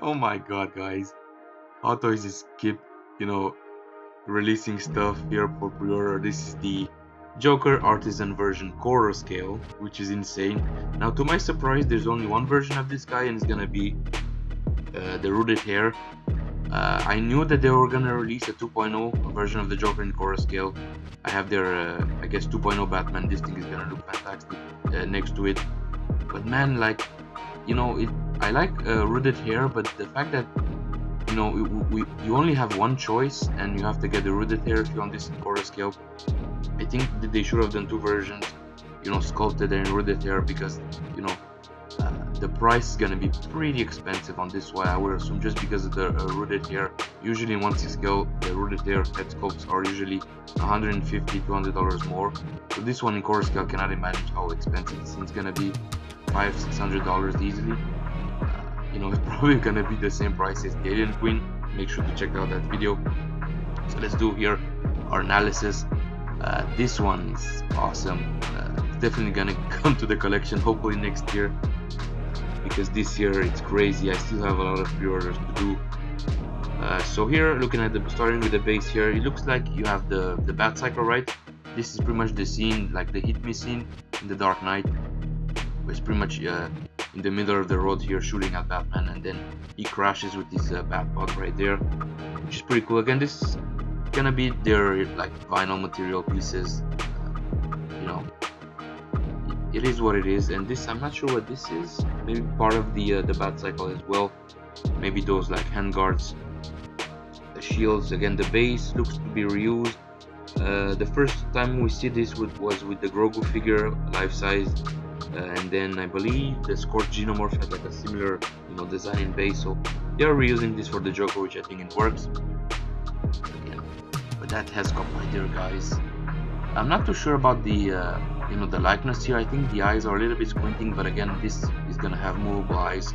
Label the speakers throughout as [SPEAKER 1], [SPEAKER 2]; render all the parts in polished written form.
[SPEAKER 1] Oh my god, guys. Hot Toys is keep, you know, releasing stuff here for pre-order. This is the Joker Artisan version quarter scale, which is insane. Now, to my surprise, there's only one version of this guy, and it's gonna be the rooted hair. I knew that they were gonna release a 2.0 version of the Joker in quarter scale. I have their, I guess, 2.0 Batman. This thing is gonna look fantastic next to it. But man, like, I like rooted hair, but the fact that you only have one choice and you have to get the rooted hair if you want this in quarter scale. I think that they should have done two versions, sculpted and rooted hair, because the price is gonna be pretty expensive on this one, I would assume, just because of the rooted hair. Usually in 1/6 scale, the rooted hair head sculpts are usually $150-$200 more. So this one in quarter scale, cannot imagine how expensive this thing's gonna be. $500-$600 easily. It's probably gonna be the same price as the Alien Queen. Make sure to check out that video. So let's do here our analysis. This one is awesome. It's definitely gonna come to the collection hopefully next year, because this year it's crazy. I still have a lot of pre-orders to do. So here, looking at starting with the base here, it looks like you have the Bat Cycle, right? This is pretty much the scene, like the Hit Me scene in The Dark Knight. It's pretty much in the middle of the road here, shooting at Batman, and then he crashes with his Batpod right there, which is pretty cool. Again, this is gonna be their like vinyl material pieces. It is what it is, and this, I'm not sure what this is. Maybe part of the Bat Cycle as well. Maybe those like hand guards, the shields. Again, the base looks to be reused. The first time we see this was with the Grogu figure, life size. And then I believe the Scorched Xenomorph had like a similar, design in base. So they are reusing this for the Joker, which I think it works. But that has come right there, guys. I'm not too sure about the, the likeness here. I think the eyes are a little bit squinting, but again, this is gonna have movable eyes.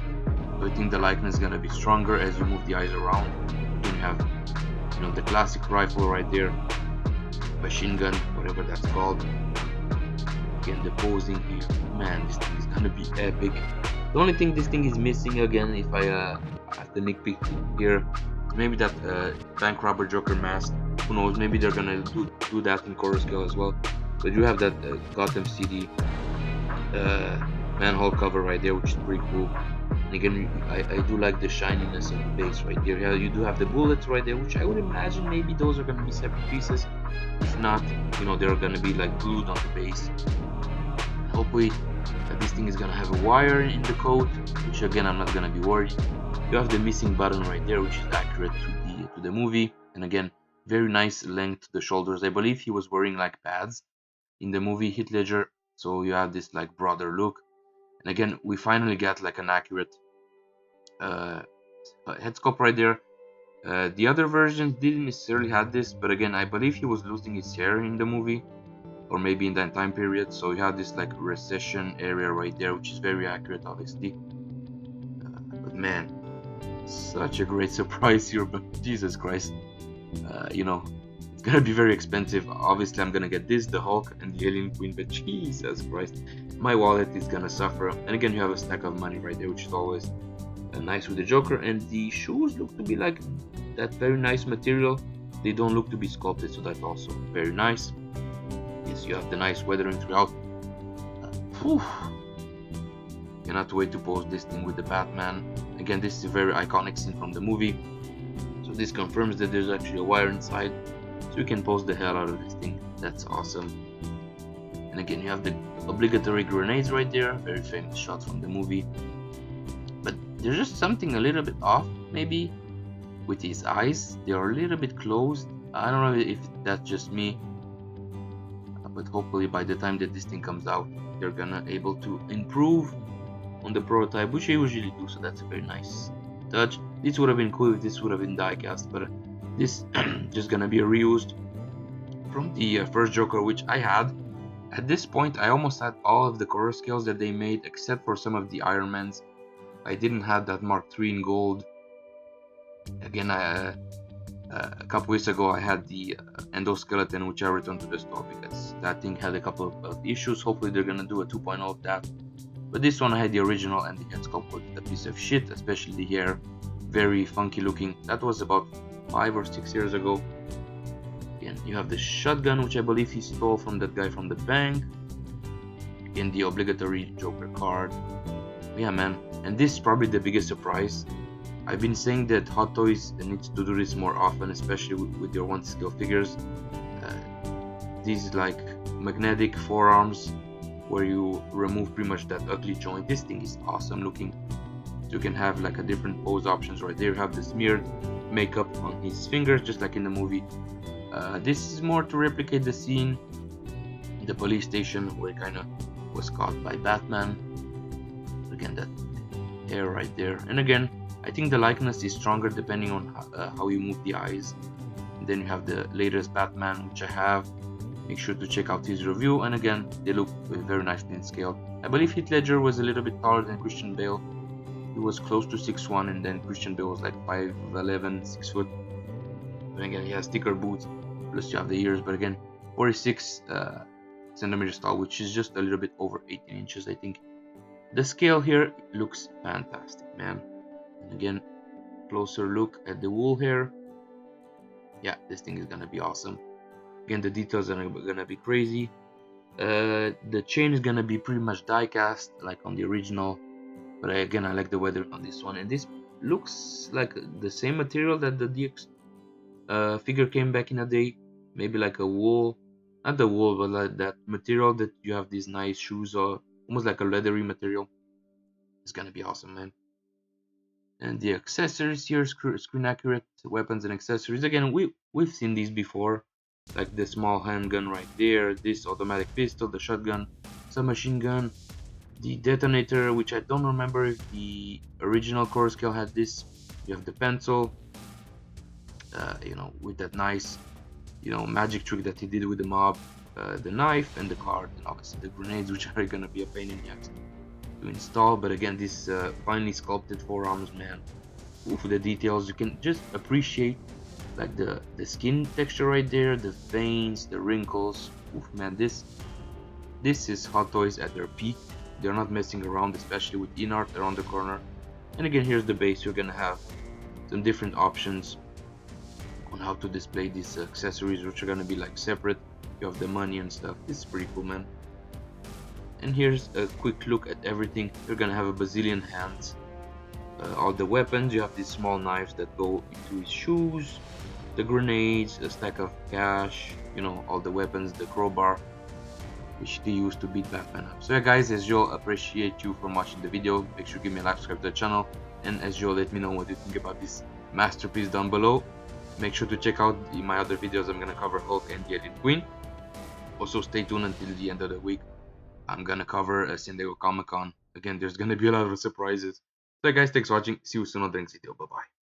[SPEAKER 1] So I think the likeness is gonna be stronger as you move the eyes around. Then you have, the classic rifle right there, machine gun, whatever that's called. Again, the posing here, man, this thing is gonna be epic. The only thing this thing is missing, again, if I have to nitpick here, maybe that bank robber Joker mask. Who knows, maybe they're gonna do that in quarter scale as well. But you have that Gotham City manhole cover right there, which is pretty cool. And again, I do like the shininess of the base right there. Yeah, you do have the bullets right there, which I would imagine maybe those are gonna be separate pieces. If not, they're gonna be like glued on the base. Hopefully this thing is gonna have a wire in the coat, which again, I'm not gonna be worried. You have the missing button right there, which is accurate to the movie. And again, very nice length to the shoulders. I believe he was wearing like pads in the movie Heath Ledger, so you have this like broader look. And again, we finally got like an accurate head sculpt right there. The other versions didn't necessarily have this, but again, I believe he was losing his hair in the movie, or maybe in that time period. So you have this like recession area right there, which is very accurate, obviously. But man, such a great surprise here. But Jesus Christ, it's gonna be very expensive. Obviously, I'm gonna get this, the Hulk, and the Alien Queen. But Jesus Christ, my wallet is gonna suffer. And again, you have a stack of money right there, which is always nice with the Joker. And the shoes look to be like that very nice material. They don't look to be sculpted, so that's also very nice. Yes, you have the nice weathering throughout. Cannot wait to post this thing with the Batman. Again, this is a very iconic scene from the movie. So this confirms that there's actually a wire inside, so you can pose the hell out of this thing. That's awesome. And again, you have the obligatory grenades right there, very famous shot from the movie. But there's just something a little bit off, maybe, with his eyes. They are a little bit closed. I don't know if that's just me, but hopefully by the time that this thing comes out, they're gonna able to improve on the prototype, which they usually do. So that's a very nice touch. This would have been cool if this would have been die cast, but this just gonna be reused from the first Joker, which I had. At this point, I almost had all of the color scales that they made, except for some of the Iron Mans. I didn't have that Mark III in gold. Again, a couple weeks ago, I had the endoskeleton, which I returned to the store because that thing had a couple of issues. Hopefully, they're gonna do a 2.0 of that. But this one I had the original, and the head sculpt was a piece of shit, especially the hair, very funky looking. That was about 5 or 6 years ago. Again, you have the shotgun, which I believe he stole from that guy from the bank. Again, the obligatory Joker card. Yeah, man, and this is probably the biggest surprise. I've been saying that Hot Toys needs to do this more often, especially with your 1-scale figures. These like magnetic forearms where you remove pretty much that ugly joint. This thing is awesome looking. So you can have like a different pose options right there. You have the smeared makeup on his fingers, just like in the movie. This is more to replicate the scene in the police station where he kind of was caught by Batman. Again, that hair right there. And again, I think the likeness is stronger depending on how you move the eyes. And then you have the latest Batman, which I have. Make sure to check out his review, and again, they look very nicely in scale. I believe Heath Ledger was a little bit taller than Christian Bale. He was close to 6'1", and then Christian Bale was like 5'11", 6 foot. And again, he has thicker boots, plus you have the ears, but again, 46 centimeters tall, which is just a little bit over 18 inches, I think. The scale here looks fantastic, man. And again, closer look at the wool hair. Yeah, this thing is gonna be awesome. Again, the details are gonna be crazy. The chain is gonna be pretty much die cast like on the original, but again, I like the weather on this one, and this looks like the same material that the DX figure came back in a day. Maybe like a wool, not the wool, but like that material that you have these nice shoes, or almost like a leathery material. It's gonna be awesome, man. And the accessories here, screen accurate weapons and accessories. Again, we've seen these before, like the small handgun right there, this automatic pistol, the shotgun, submachine gun, the detonator, which I don't remember if the original core scale had this. You have the pencil, you know, with that nice, you know, magic trick that he did with the mob, the knife and the card, and obviously the grenades, which are gonna be a pain in the ass to install. But again, this finely sculpted forearms, man. Oof, the details, you can just appreciate like the skin texture right there, the veins, the wrinkles. Oof, man, this is Hot Toys at their peak. They're not messing around, especially with in-art around the corner. And again, here's the base. You're gonna have some different options on how to display these accessories, which are gonna be like separate. You have the money and stuff. This is pretty cool, man. And here's a quick look at everything. You're gonna have a bazillion hands. All the weapons, you have these small knives that go into his shoes, the grenades, a stack of cash, you know, all the weapons, the crowbar, which they use to beat Batman up. So yeah, guys, as usual, appreciate you for watching the video. Make sure to give me a like, subscribe to the channel, and as usual, let me know what you think about this masterpiece down below. Make sure to check out my other videos. I'm gonna cover Hulk and the Alien Queen. Also, stay tuned until the end of the week. I'm gonna cover San Diego Comic-Con. Again, there's gonna be a lot of surprises. So guys, thanks for watching. See you soon on the next video. Bye bye.